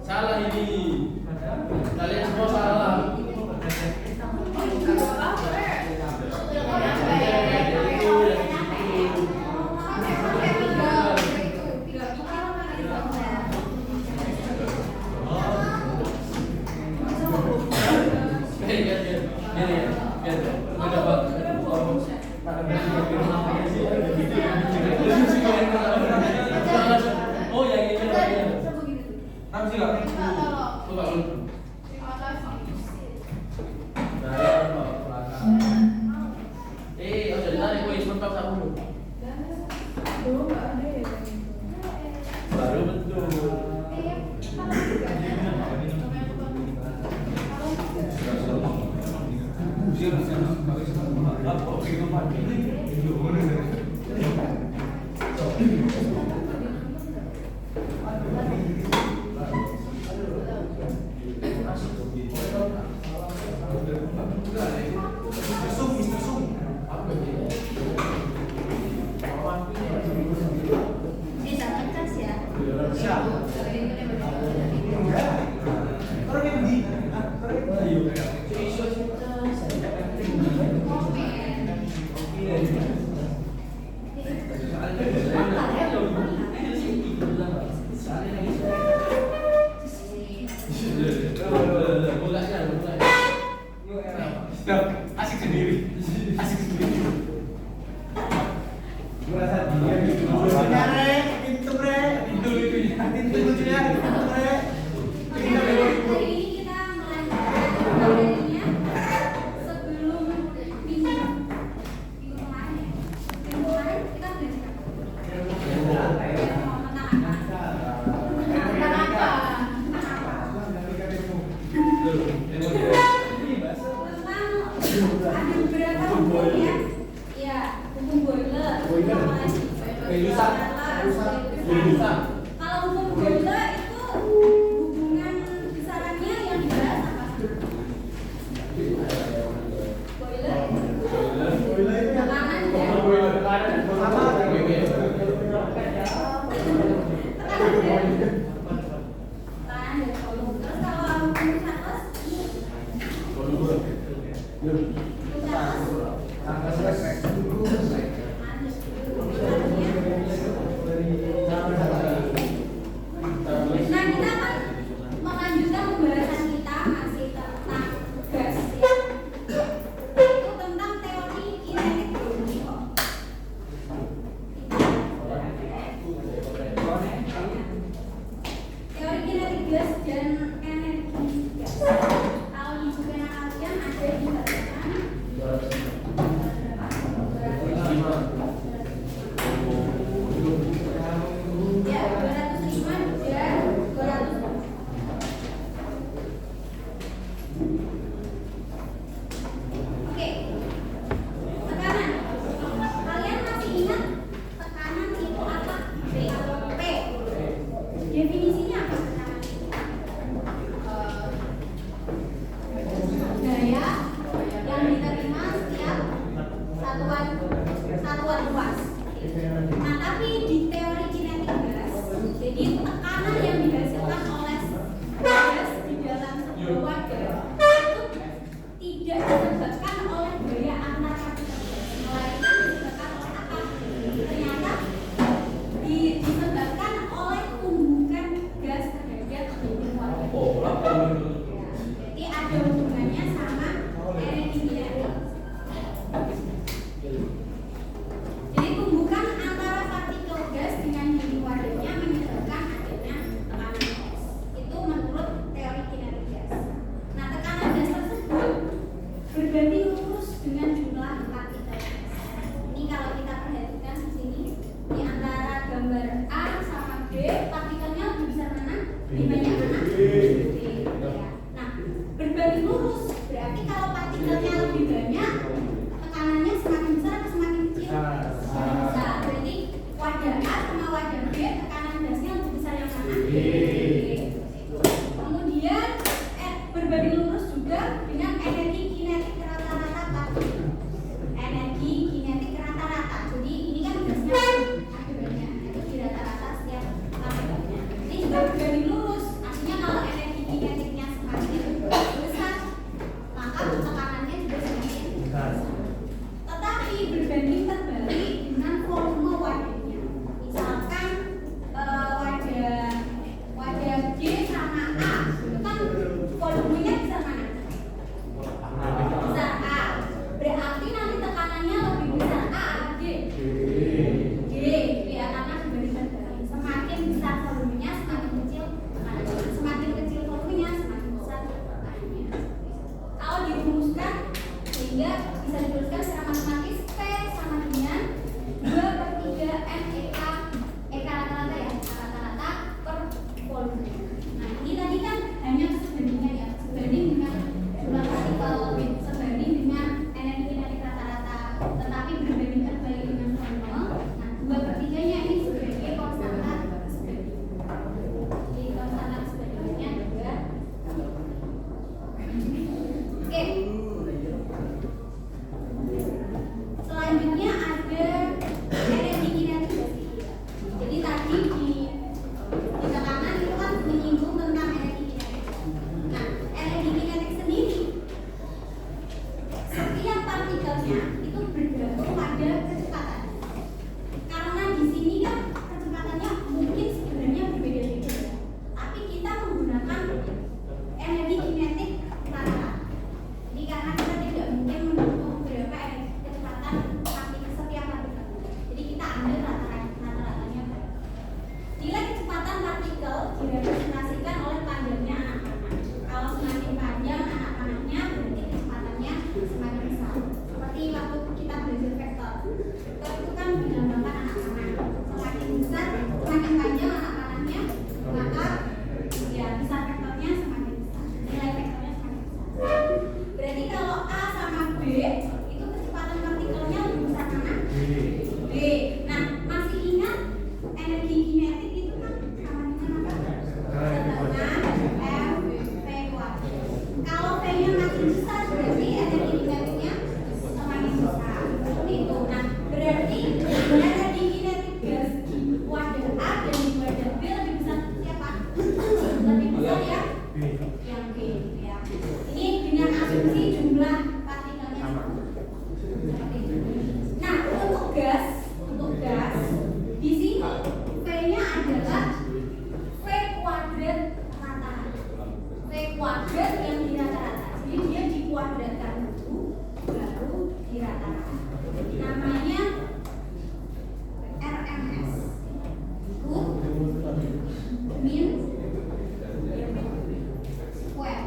Salah ini. Kalian semua salah. Oh yang ini lagi. Nam sila. Coba dulu. Udah ditarik gue sebentar sama dulu. Baru betul. Asik sendiri. Kalau hukum boiler itu hubungan besarannya yang dibahas apa? Boiler tekanan ya. Terus kalau hukum status dan energi gas. Kalau di buku kalian ada di bagian tidak disebabkan oleh gaya antar partikel gas, melainkan disebabkan oleh apa? Ternyata disebabkan oleh tumbukan gas terhadap dinding wadah. Jadi ada hubungannya sama energi kinetik. Jadi tumbukan antara partikel gas dengan dinding wadahnya menyebabkan adanya tekanan gas. Itu menurut teori kinetik gas. Nah, tekanan gas tersebut berbanding lurus dengan jumlah partikel gas. Ini kalau kita perhatikan di sini, di antara gambar A sama B, partikelnya lebih besar mana? Lebih banyak mana? B. Ya. Nah, berbanding lurus berarti kalau partikelnya lebih banyak, tekanannya semakin besar atau semakin kecil? Semakin besar. Berarti wadah A sama wadah B, tekanan gasnya lebih besar yang mana? B. Kemudian berbanding lurus juga dengan energi kinetik rata-rata partikel. Energi kinetik rata-rata. Jadi ini kan gasnya ada banyak, itu di rata-rata setiap partikelnya. Ini juga berbanding lurus. Artinya kalau energi kinetiknya semakin besar, maka tekanannya juga semakin besar. Tetapi berbanding terbalik dengan volume wadahnya. Misalkan wadah G sama A, itu kan volumenya besar mana? Besar A. Berarti nanti tekanannya lebih besar A atau G? G. Ya, karena berbanding terbalik. Semakin besar volumenya, semakin kecil tekanannya. Semakin kecil volumenya, semakin besar tekanannya. Kalau dirumuskan, sehingga bisa dituliskan secara matematis P sama dengan 2/3 EK rata-rata ya, rata-rata per volume. Nah, ini tadi kan hanya sebandingan ya, sebanding dengan jumlah partikel, sebanding dengan energi kinetik rata-rata, tetapi berbanding terbalik dengan volume. Nah, 2/3-nya ini sebagai konstanta sebanding. Jadi konstanta sebandingnya juga. Oke. Selanjutnya ada energi kinetik gas. Jadi tadi di tekanan itu kan menyinggung tentang energi kinetik. Nah, energi kinetik sendiri, setiap partikelnya itu bergantung pada kecepatan. Karena di sini kan kecepatannya mungkin sebenarnya berbeda-beda, tapi kita menggunakan energi kinetik rata-rata. Jadi karena kita tidak mungkin menghitung berapa kecepatan setiap partikel, jadi kita ambil rata-ratanya berapa. Nilai kecepatan partikel direpresentasikan oleh panjangnya anak panah. Kalau semakin panjang anak panahnya, berarti kecepatannya semakin besar. Seperti waktu kita belajar vektor. Vektor itu kan dilambangkan anak panah. Semakin besar, semakin panjang anak panahnya, maka ya besar vektornya semakin besar. Nilai vektornya semakin besar. Berarti kalau A sama B itu kecepatan partikelnya lebih besar mana? B. Nah, masih ingat energi kinetik itu kan sama dengan apa? Setengah F V kuadrat. Kalau V-nya makin besar berarti energi kinetiknya semakin besar. Seperti itu. Nah, berarti energi kinetik gas di wadah A dan di wadah B lebih besar siapa? Lebih besar ya? Yang B ya. Ini dengan asumsi jumlah partikelnya sama. Seperti itu. Nah, untuk gas di sini V-nya adalah V kuadrat rata-rata. V kuadrat yang di rata-rata. Jadi dia dikuadratkan dulu baru di rata-rata. Namanya RMS. Root mean square.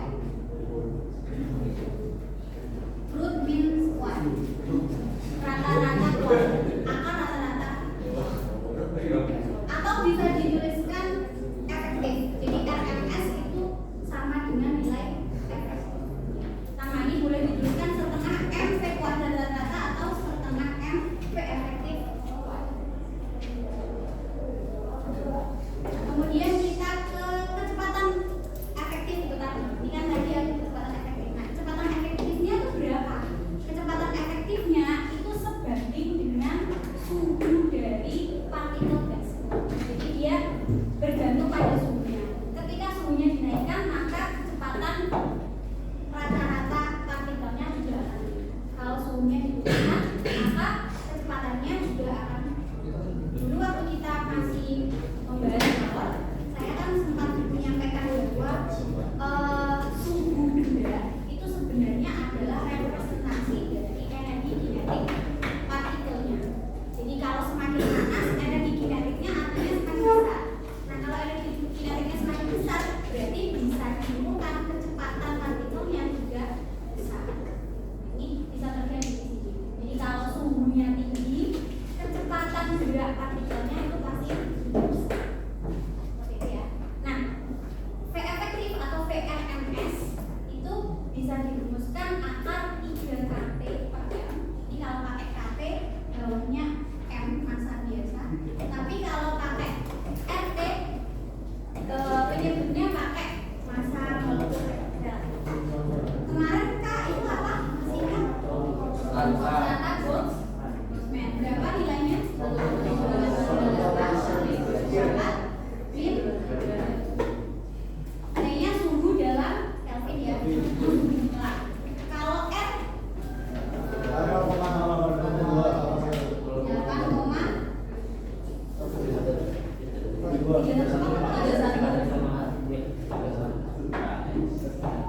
bisa dirumuskan akar 3KT per M. Ini kalau pakai KT bawahnya M massa biasa. Tapi kalau pakai RT penyebutnya pakai massa molekuler. Kemarin Kak itu apa? Singkat? Konstan Boltzmann. Berapa nilainya? 8 Nilainya suhu dalam Kelvin ya. Nah, kalau R 8,31.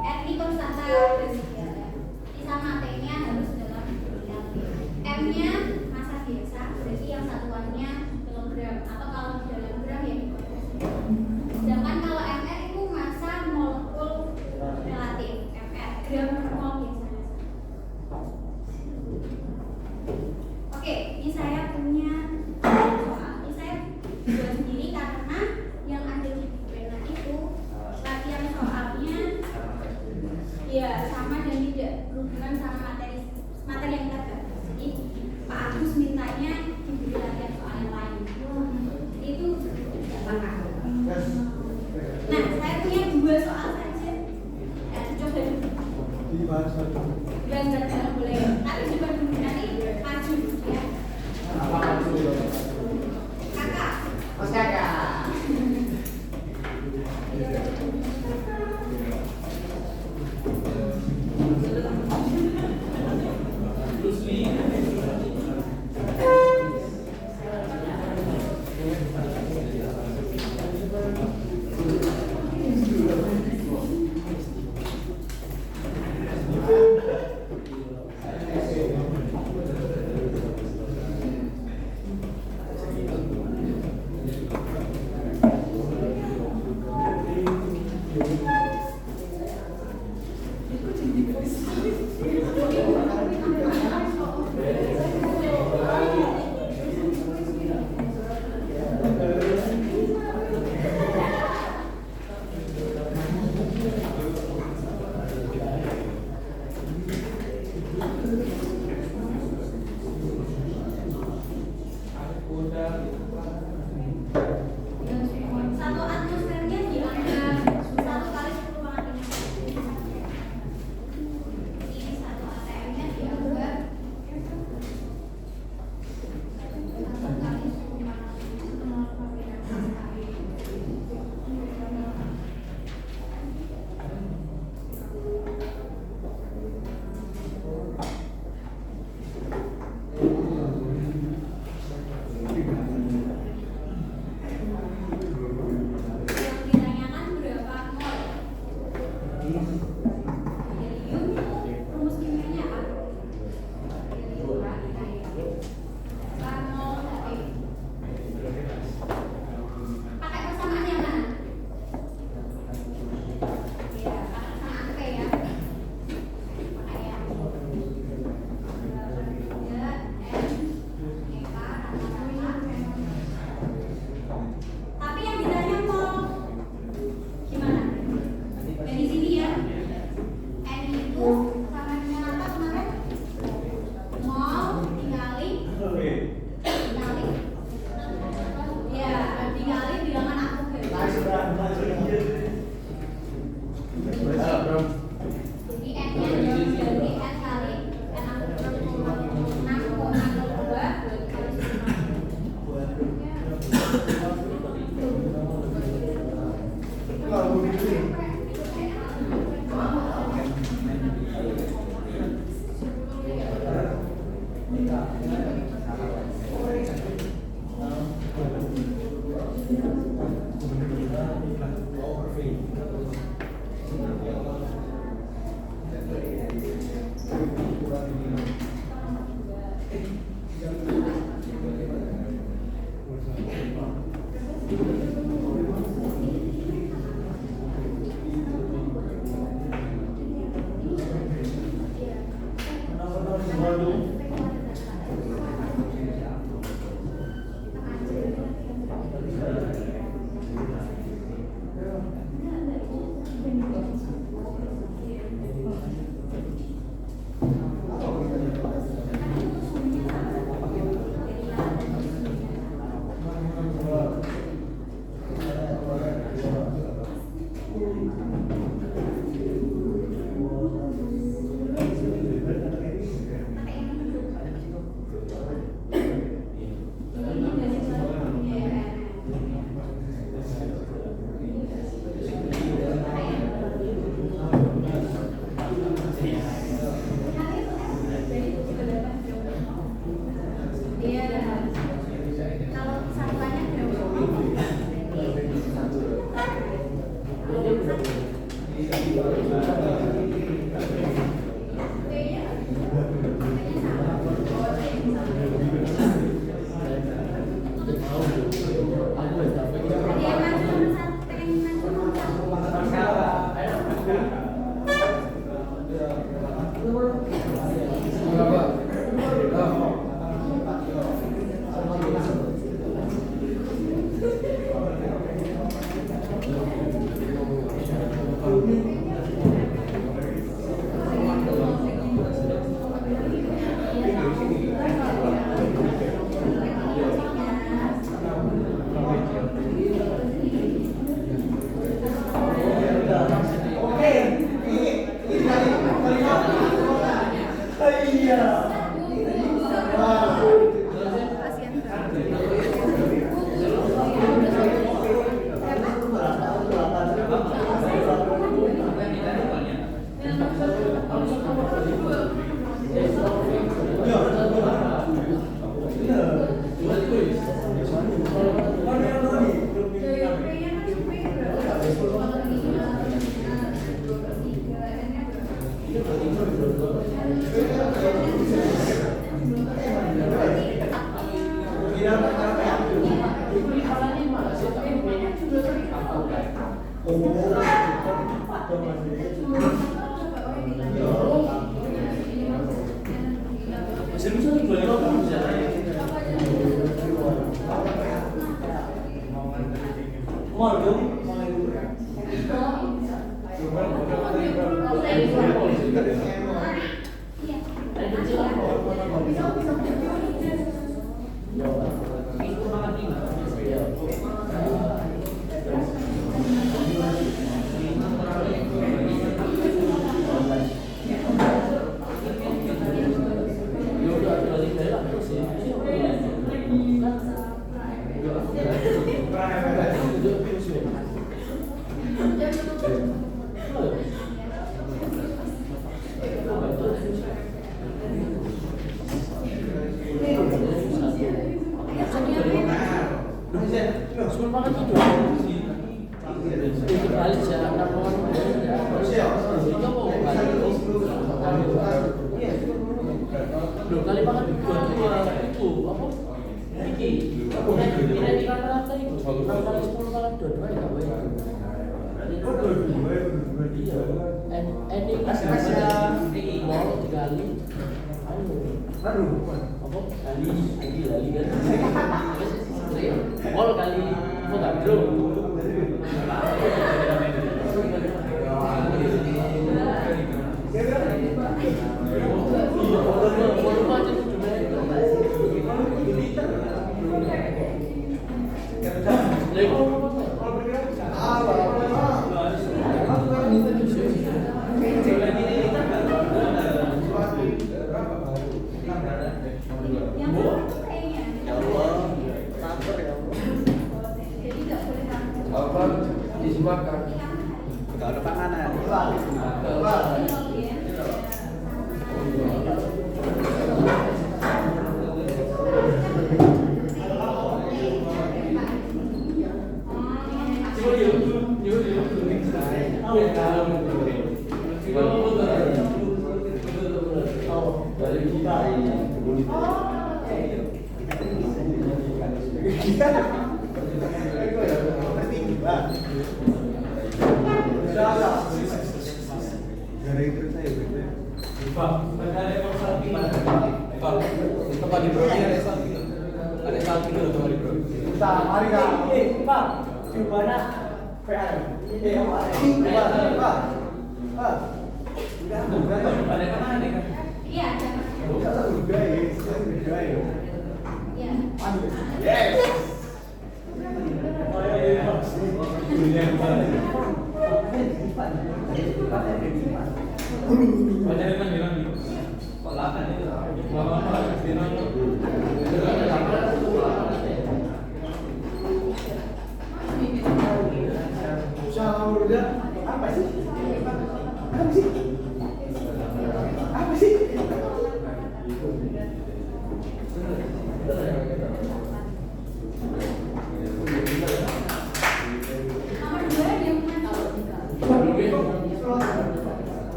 R ini konstanta presiden ya. Ini sama T-nya harus dalam Kelvin. M-nya massa biasa, berarti yang satuannya kilogram atau kalau di dalam gram ya dikonversi. Sedangkan kalau mR itu massa molekul relatif, mR gram per mol biasanya. Oke, ini saya punya soal. Ini saya buat sendiri karena yang ada di pena itu latihan soalnya ya sama dan tidak berhubungan sama materi yang kita bahas. Jadi Pak Agus mintanya diberi latihan soal yang lain. Itu tidak apa-apa. Nah, saya punya 2 soal saja. Coba dulu. Jangan boleh. Tapi coba dulu nanti maju ya. Kakak. Mas Kakak. Satu atmosfernya dianggap 1 kali 10 pangkat 5. Ini 1 atm-nya dianggap 1 kali 10 pangkat 5.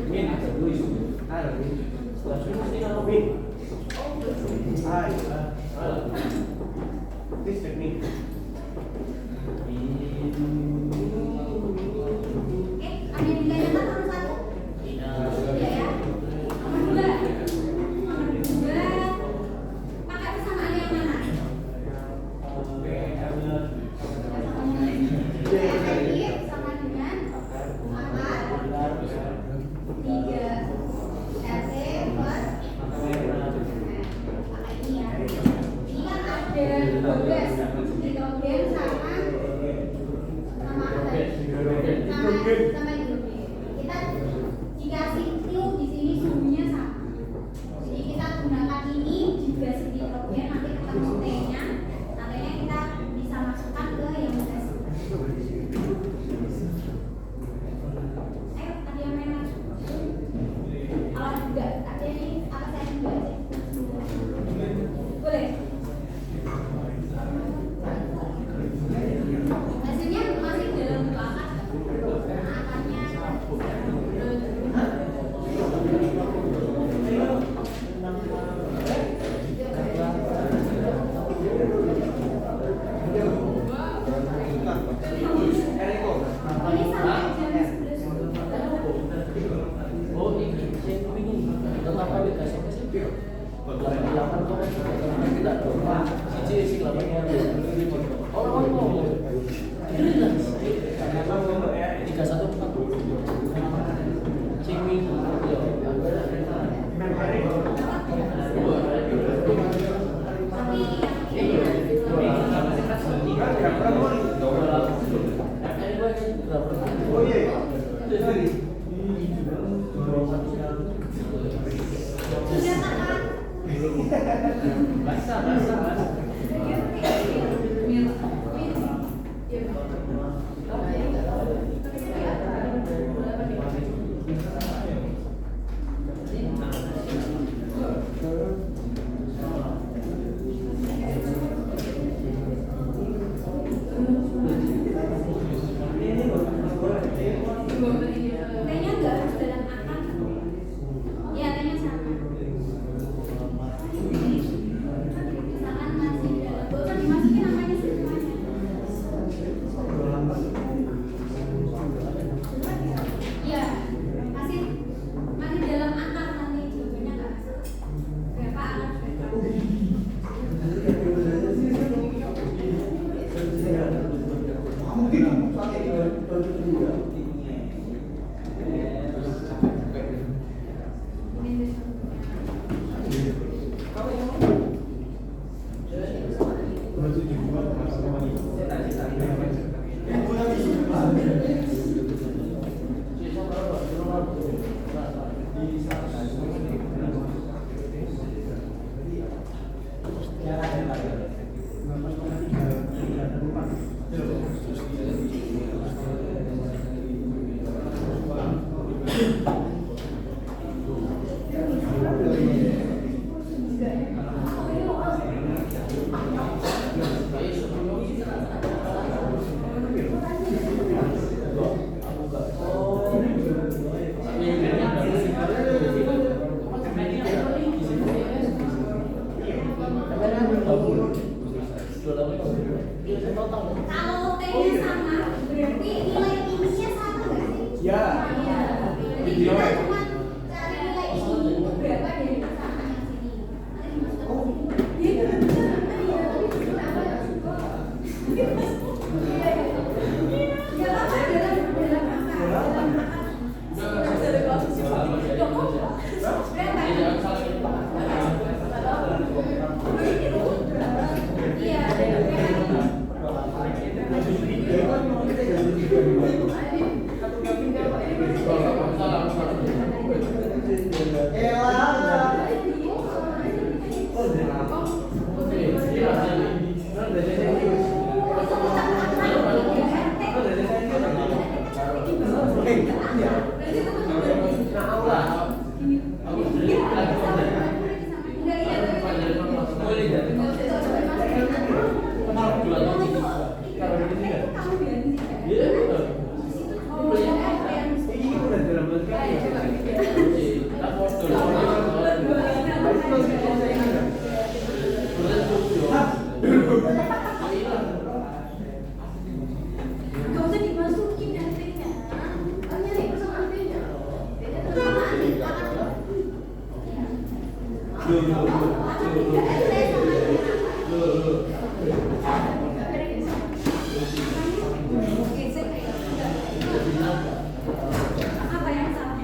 Ini juga Ada yang ditanyakan nomor 1? Iya ya. Nomor 2. Nomor 2. Pakai persamaan yang mana? PFI sama dengan 4 3 RT plus pakai ini ya. Ini kan ada tugas hidrogen sama apa tadi? Sama hidrogen. Kita dikasih Q di sini suhunya sama. Jadi kita gunakan ini juga hidrogen, nanti ketemu T-nya. Nantinya kita bisa masukkan ke yang tes. Ayo, ada yang main lagi? Kalau enggak, ada ini apa saya juga aja? Boleh? Hasilnya masih dalam bentuk akar. Akarnya ini sampai jam 11. Oh ini saya ingin kenapa dikasih ke sini? Delapan kok tidak doang. Cici sih lapannya. Orang ngomong. Jelas. 31 Cimi. Oh iya. Sudah tahan. Basah. T-nya enggak harus dalam akar. Ya, T-nya sama. Misalkan masih dalam, gak usah dimasukin namanya semuanya. Iya, masih dalam akar nanti jawabannya nggak masalah. Berapa akar berapa? Kalau T-nya sama, berarti nilai ininya sama nggak sih? Ya. Iya. Jadi kita cuma cari nilai ini berapa dari sama yang sini. Nanti dimasukkan ke sini. Iya, iya. Tapi kenapa ya? Iya, ya apa dalam akar? Dalam akar. Iya. Apa yang salah?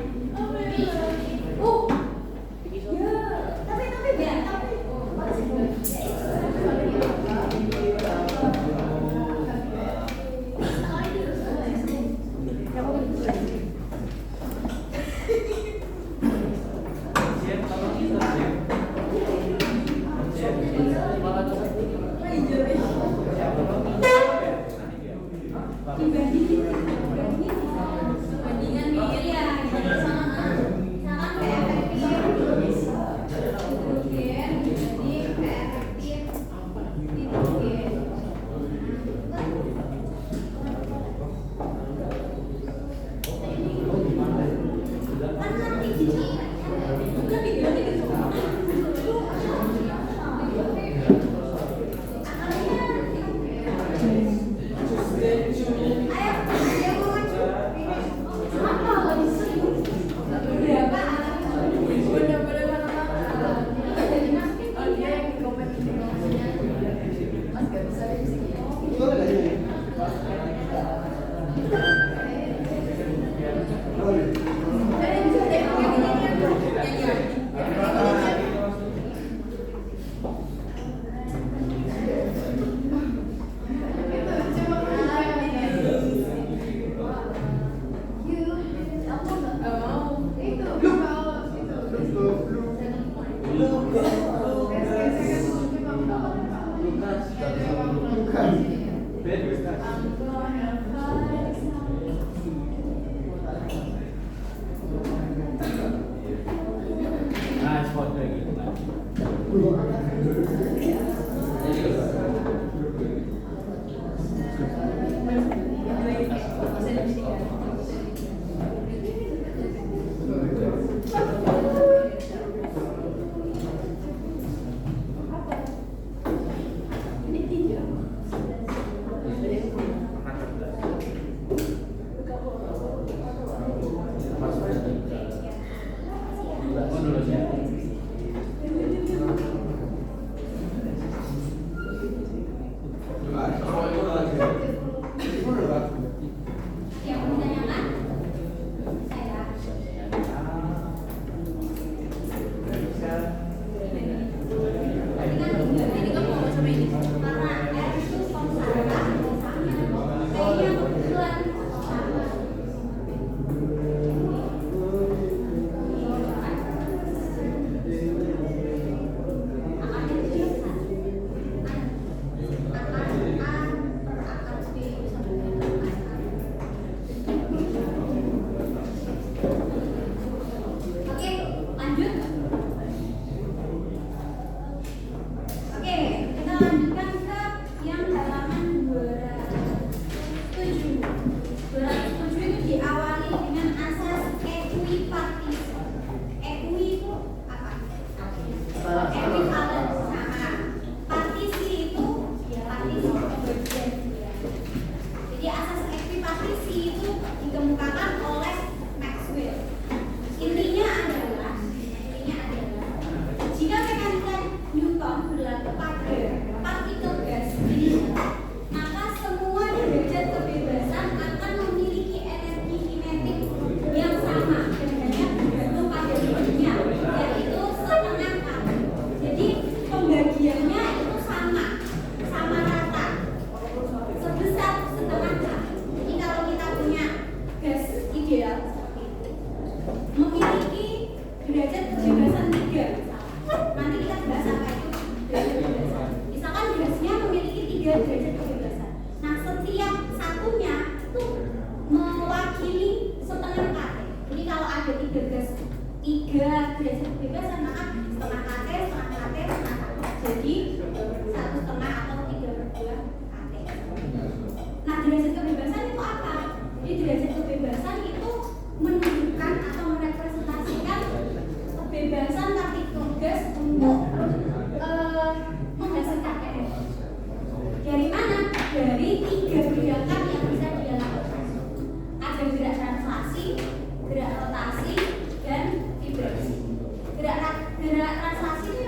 Gerak translasi itu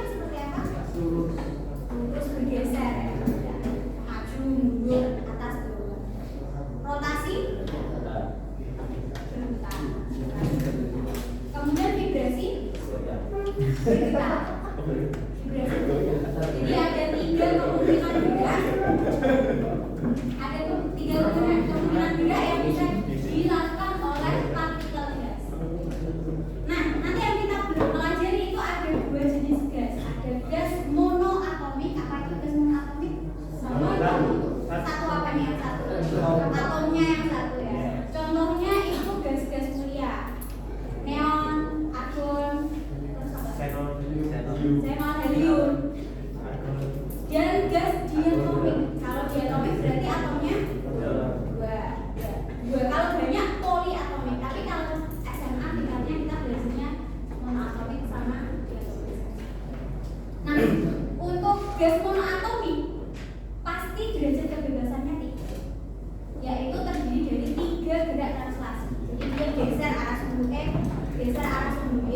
vibrasi kita. Jadi ada 3 kemungkinan gerak. Ada 3 kemungkinan gerak yang bisa dilakukan oleh partikel gas. Nah, nanti yang kita pelajari itu ada 2 jenis gas. Ada gas monoatomik. Apa itu gas monoatomik? Sama satu apa nih yang satu? Atomnya yang satu ya. Contohnya itu gas-gas mulia. Neon, argon, terus apa? Xenon, helium. Dan gas diatomik. Kalau diatomik berarti atomnya 2. Kalau banyak poliatomik. Tapi kalau SMA tingkatnya kita belajarnya monoatomik sama diatomik. Nah, untuk gas monoatomik pasti derajat kebebasannya 3, yaitu terdiri dari 3 gerak translasi. Jadi dia geser arah sumbu E, geser arah sumbu Y,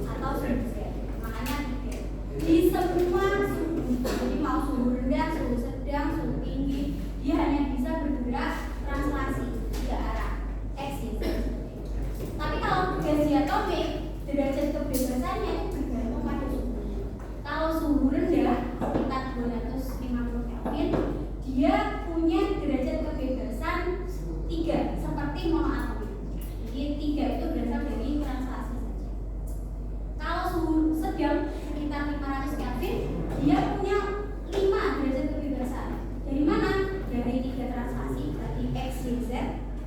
atau sumbu Z. Makanya 3. Di semua suhu, jadi mau suhu rendah, suhu sedang, suhu tinggi, dia hanya bisa bergerak translasi 3 arah X, Y, Z. Tapi kalau gas diatomik, derajat kebebasannya itu bergantung pada suhu. Kalau suhu rendah sekitar 250 Kelvin, dia punya derajat kebebasan 3 seperti monoatomik. Jadi 3 itu berasal dari translasi saja. Kalau suhu sedang sekitar 500 Kelvin, dia punya 5 derajat kebebasan. Dari mana? Dari 3 translasi, berarti X, Y, Z,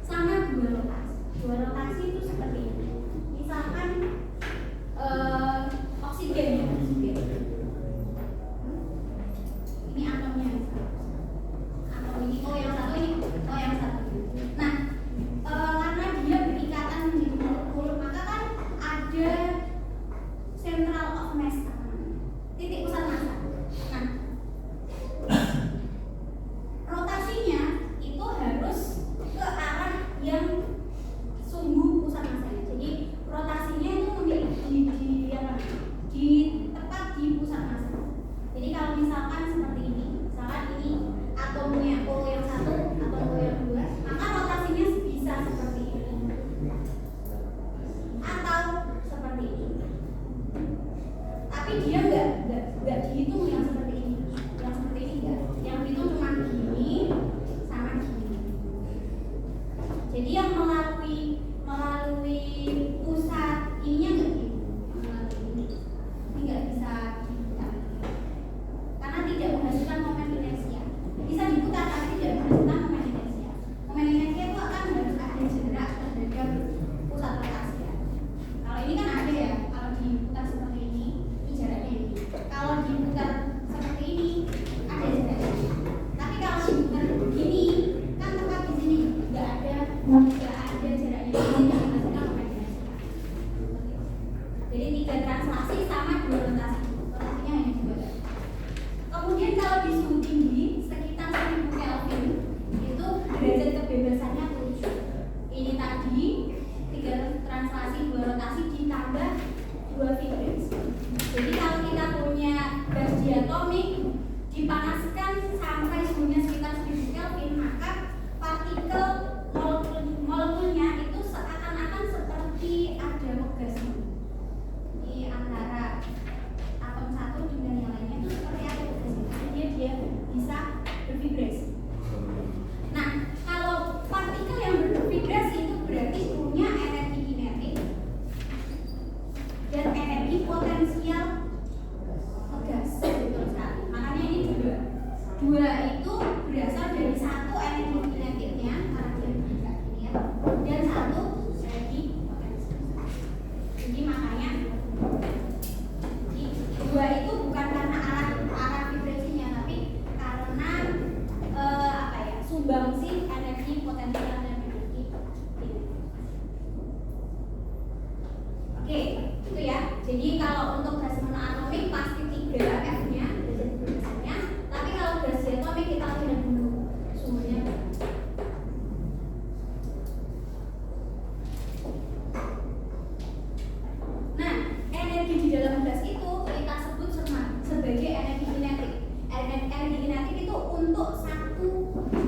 sama 2 rotasi. 2 rotasi itu seperti ini. Misalkan oksigen ya, oksigen. Ini atomnya. Atom ini, yang satu ini, yang satu. Nah, karena dia berikatan di molekul, maka kan ada central of mass, titik pusat massa. Nah, rotasinya itu harus ke arah yang sumbu pusat massanya. Jadi rotasinya itu tepat di pusat massa. Jadi kalau misalkan seperti ini, misalkan ini atomnya O yang 1, atom O yang 2, maka rotasinya bisa seperti ini atau seperti ini. Tapi dia nggak dihitung yang seperti ini, yang seperti ini enggak. Yang dihitung cuma gini sama gini. Jadi yang melalui pusat ininya nggak gini, ini nggak bisa diputar karena tidak menghasilkan momen inersia. Bisa diputar tapi tidak menghasilkan momen inersia. Momen inersia itu akan harus ada jarak terhadap pusat rotasi ya. Kalau ini kan ada ya, kalau diputar seperti ini jaraknya ini. Kalau diputar seperti ini ada jaraknya. Tapi kalau diputar begini kan tepat di sini, nggak ada jaraknya, tidak menghasilkan momen inersia. Jadi 3 translasi sama 2 rotasi. Rotasinya hanya 2. Kemudian kalau di suhu tinggi sekitar 1000 Kelvin itu derajat kebebasannya 7. Ini tadi 3 translasi 2 rotasi ditambah 2 vibrasi. Jadi kalau kita punya gas diatomik dipanaskan sampai suhunya sekitar 1000 Kelvin, maka partikel molekulnya itu seakan-akan seperti ada pegasnya di antara atom satu dengan yang lainnya, itu seperti ada pegasnya. Dia bisa bervibrasi. Nah, kalau partikel yang bervibrasi itu berarti punya energi kinetik dan energi potensial gas. Betul sekali. Makanya ini 2 itu berasal dari 1 energi kinetiknya karena dia bergerak ini ya, dan 1 energi potensial. Jadi makanya 2 itu bukan karena arah vibrasinya, tapi karena sumbangsi energi potensial dan energi kinetik. Oke, itu ya. Jadi kalau untuk gas monoatomik pasti 3 F-nya, derajat kebebasannya. Tapi kalau gas diatomik kita lihat dulu suhunya. Nah, energi di dalam gas itu kita sebut sebagai energi kinetik. Energi kinetik itu untuk 1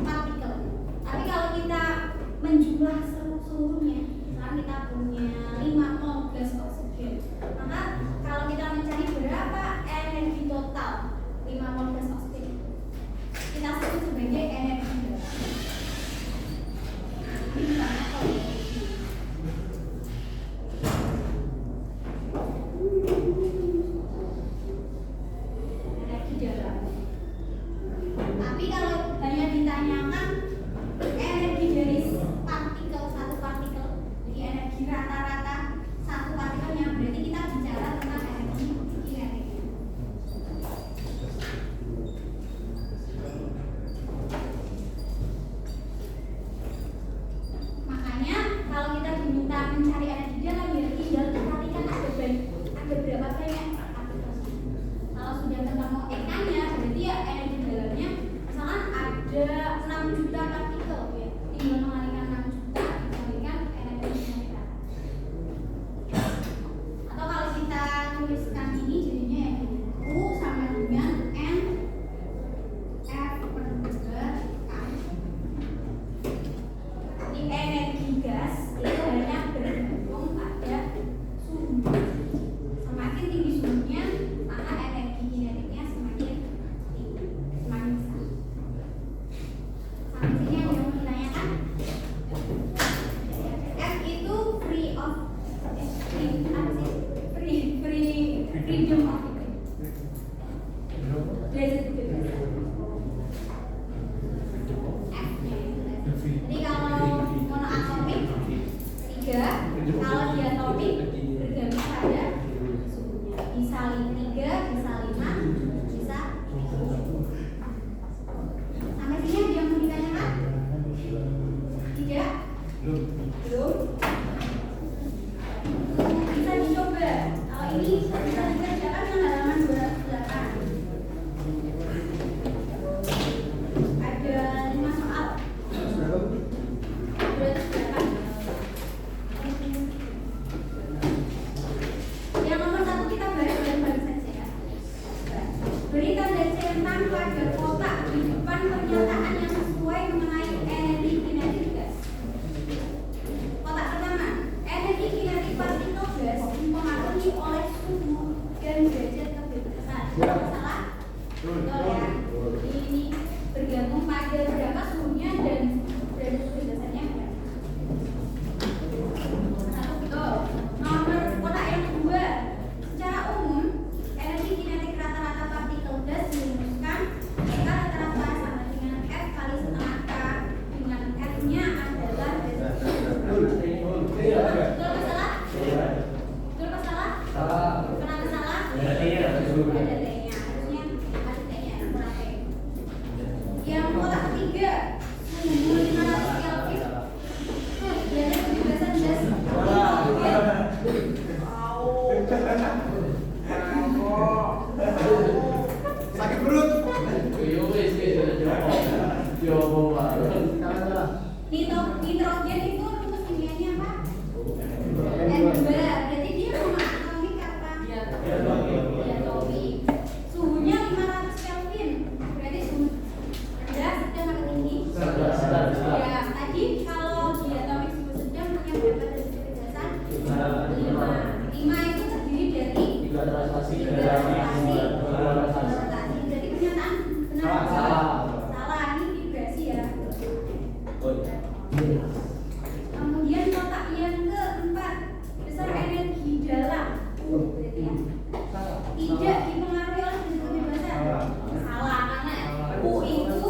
partikel. Tapi kalau kita menjumlah seluruhnya, misalnya kita punya 5 mol gas oksigen freedom of thinking. Derajat kebebasan. Jadi kalau monoatomik 3, kalau diatomik bergantung pada suhunya. Bisa 3, bisa 5, bisa 10. Sampai sini ada yang mau ditanyakan? Tidak? Belum? Bisa dicoba. Kalau ini bisa dikerjakan dengan halaman 208. Ada 5 soal. 208. Yang nomor 1 kita bahas bareng-bareng saja ya. Beri tanda centang pada kotak di depan pernyataan yang sesuai mengenai energi kinetik gas. Kotak pertama, energi kinetik partikel gas dipengaruhi oleh suhu dan derajat kebebasan. Salah? Betul ya. Ini bergantung pada berapa suhunya dan derajat kebebasannya. Satu betul. Nomor kotak yang kedua, secara umum energi kinetik rata-rata partikel gas dirumuskan jika rata-rata sama dengan F kali setengah K, dengan F-nya adalah derajat kebebasan. Betul apa salah? Betul apa salah? Kenapa salah? Ada T-nya. Harusnya ada T-nya, kurang T. Yang kotak ketiga, suhu 500 Kelvin. Derajat kebebasan gas. Sakit perut. Nitrogen itu rumus kimianya apa? N2. Berarti dia monoatomik apa? Diatomik. Suhunya 500 Kelvin. Berarti suhu rendah, sedang atau tinggi? Ya, tadi kalau diatomik suhu sedang punya berapa derajat kebebasan? 5. 5 itu terdiri dari 3 rotasi. Jadi pernyataan benar atau salah? Salah, ini vibrasi ya. Kemudian kotak yang keempat, besar energi dalam. Berarti ya. Tidak dipengaruhi oleh derajat kebebasan. Salah, karena U itu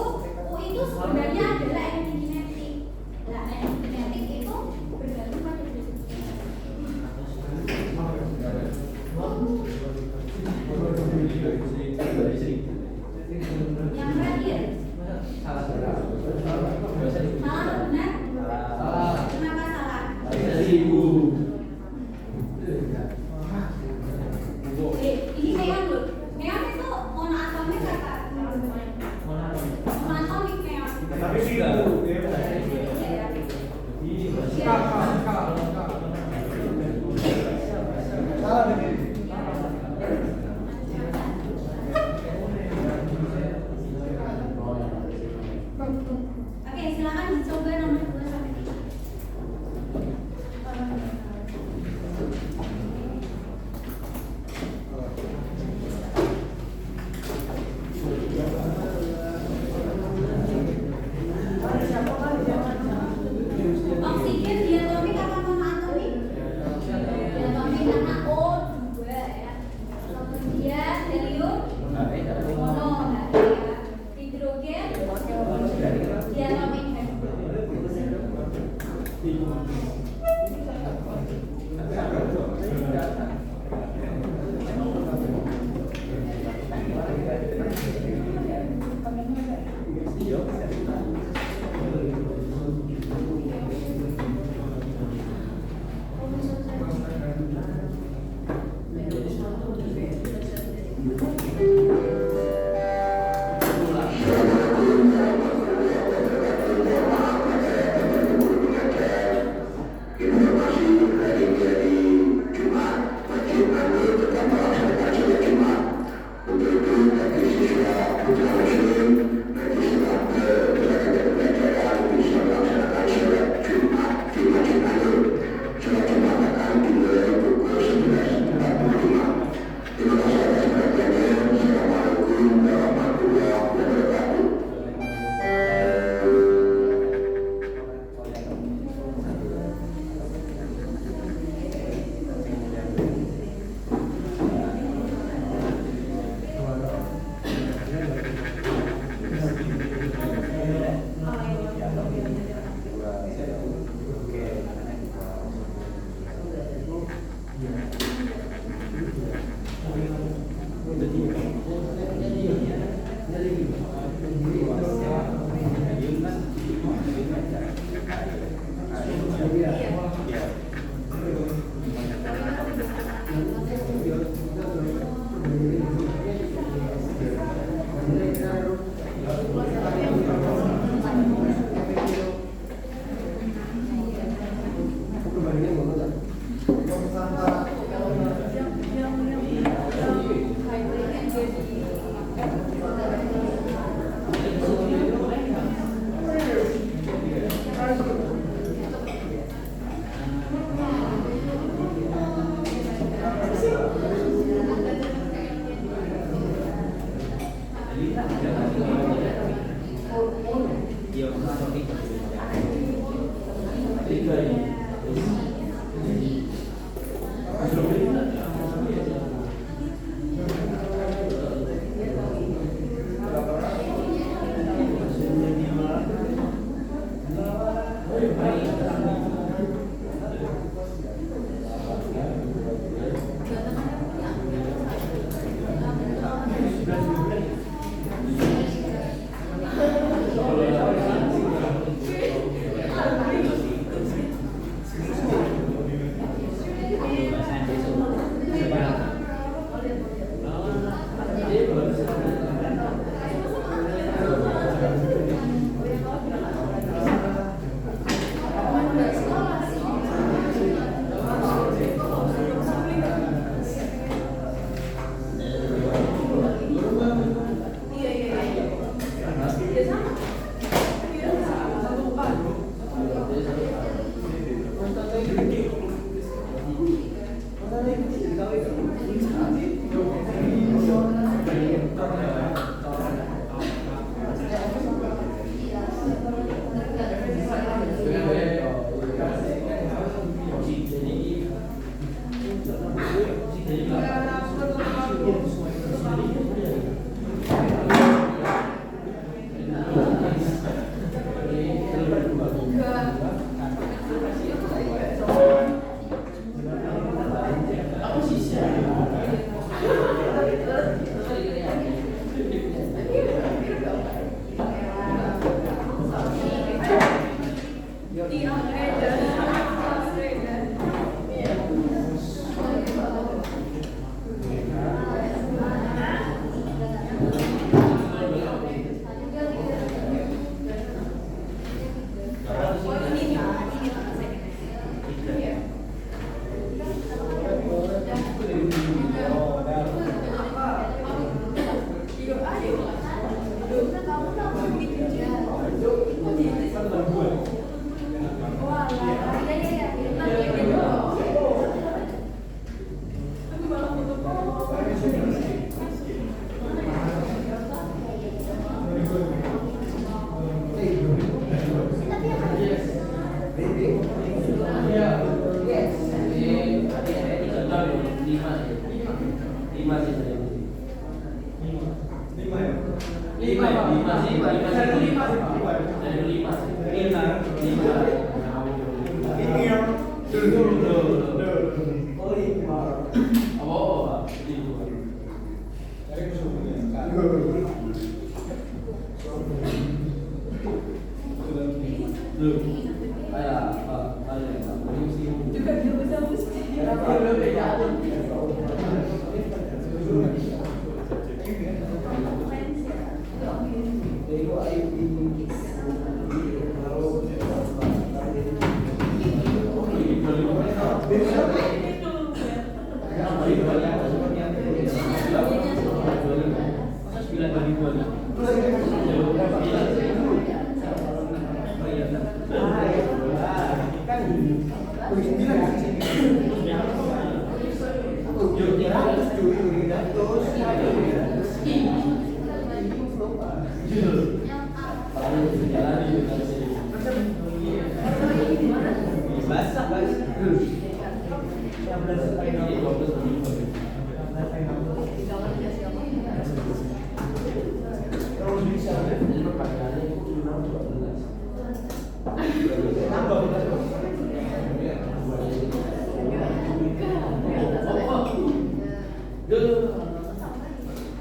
sebenarnya adalah energi kinetik. Nah, energi kinetik itu bergantung pada derajat kebebasan.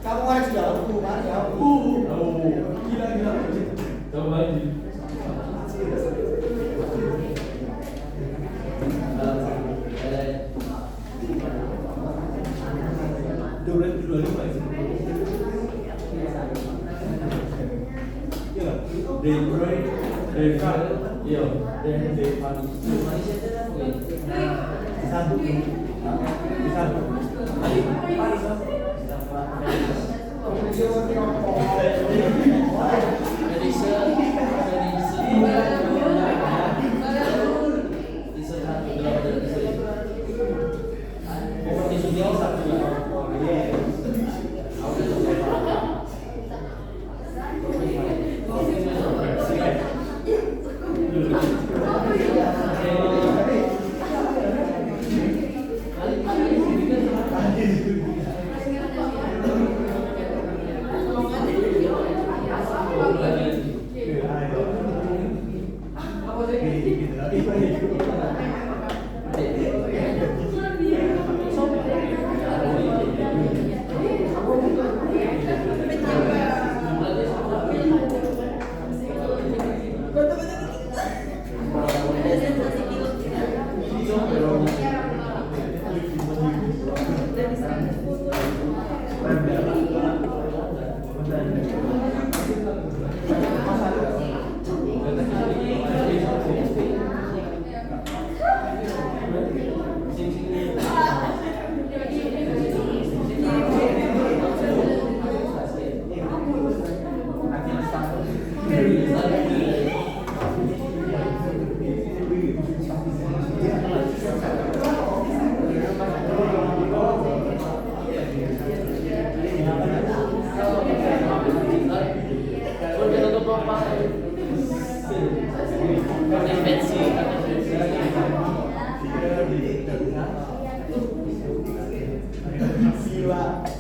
Kamu harus jauh, kan jauh. Gila. Jauh lagi. Yang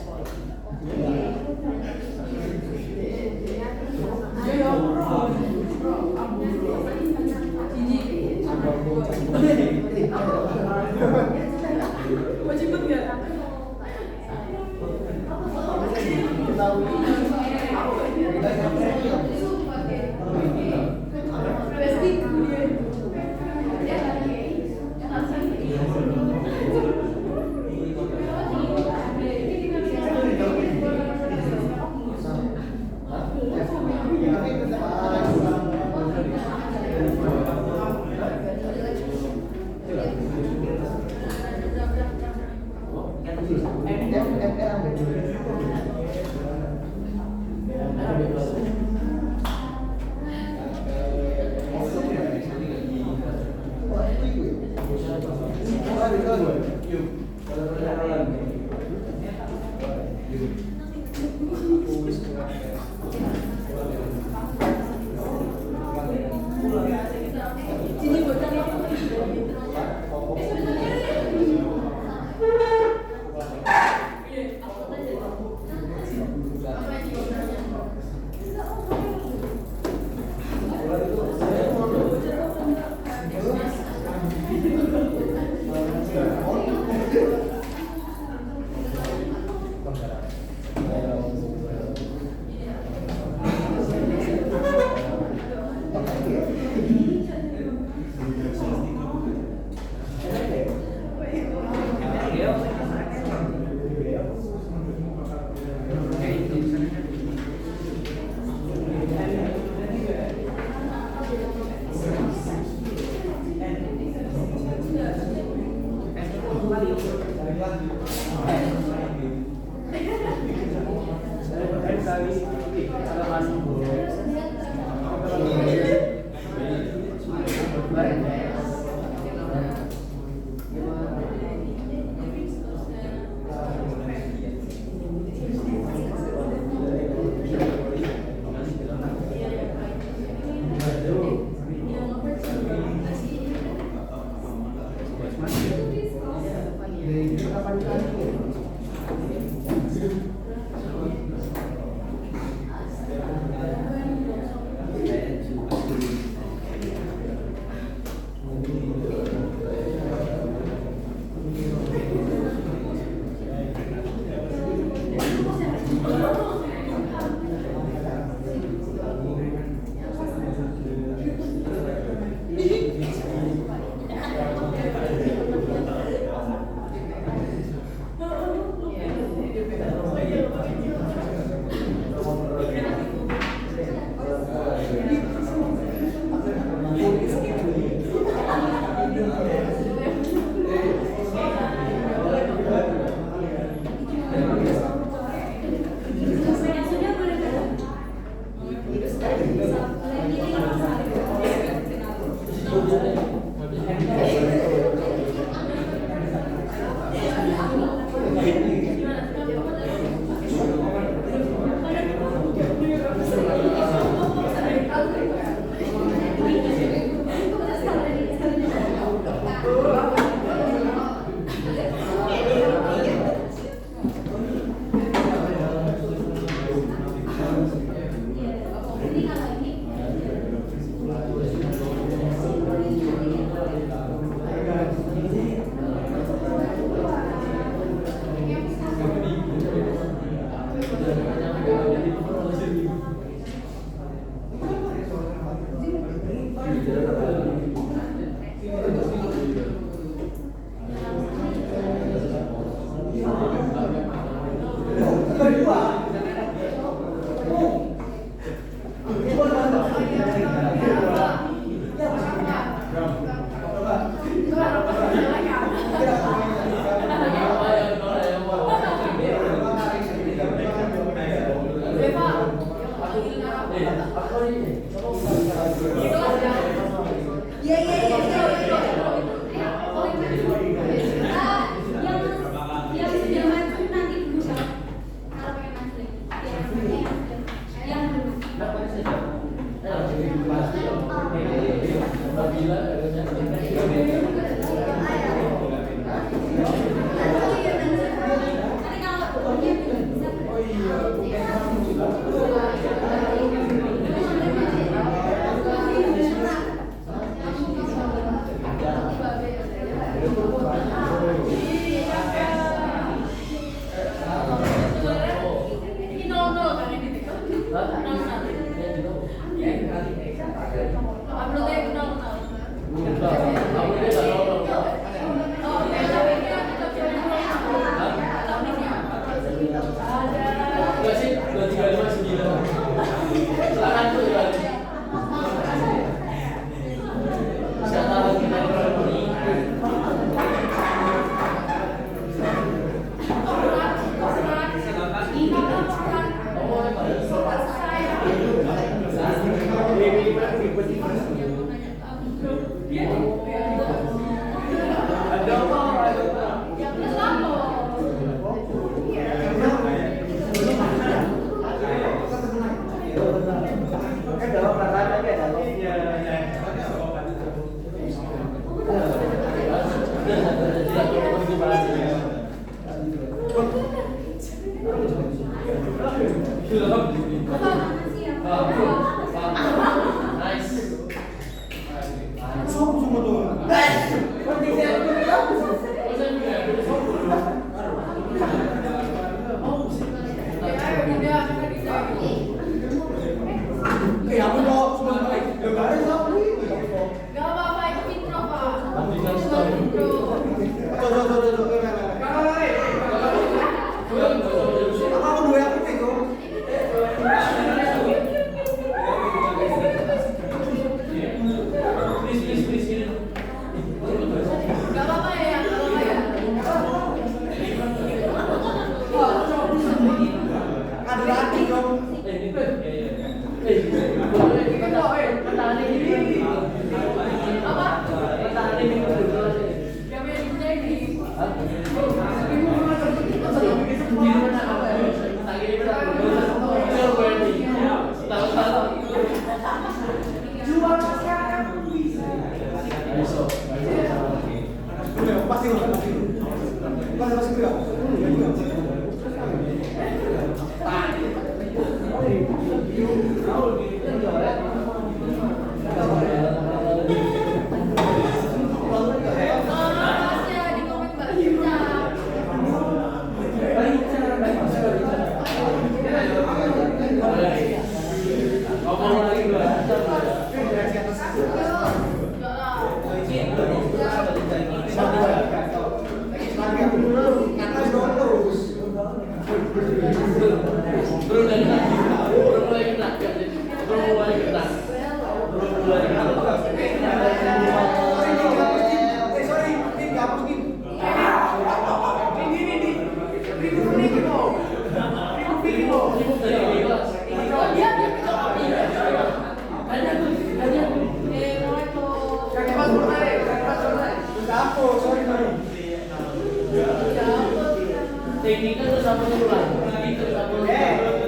Tekniknya tuh sama ulang. Itu sama ulang.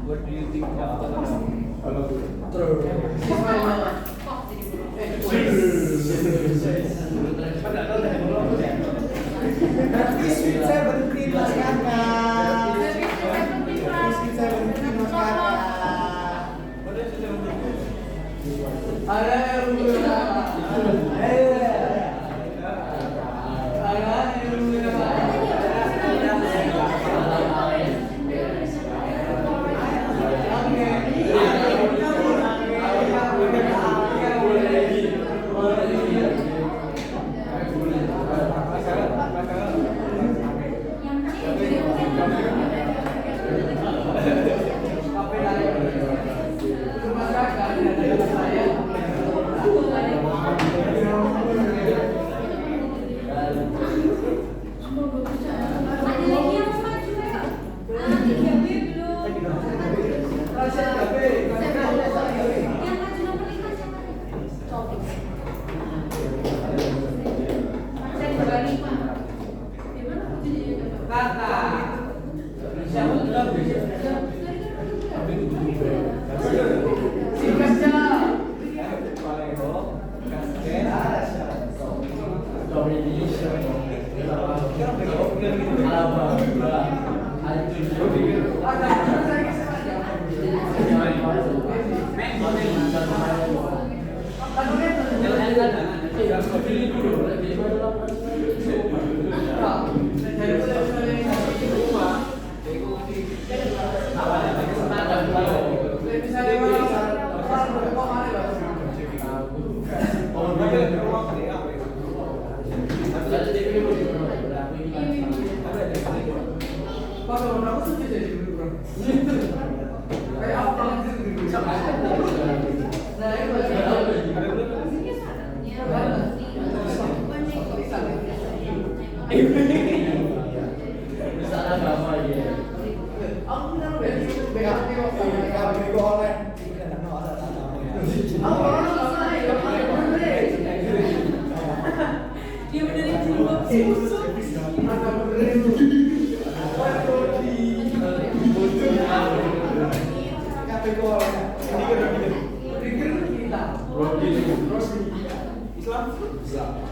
What do you think of Sweet 17 Mas Kakak. Sweet 17 Mas Kakak. Islam.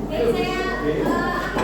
Oke, saya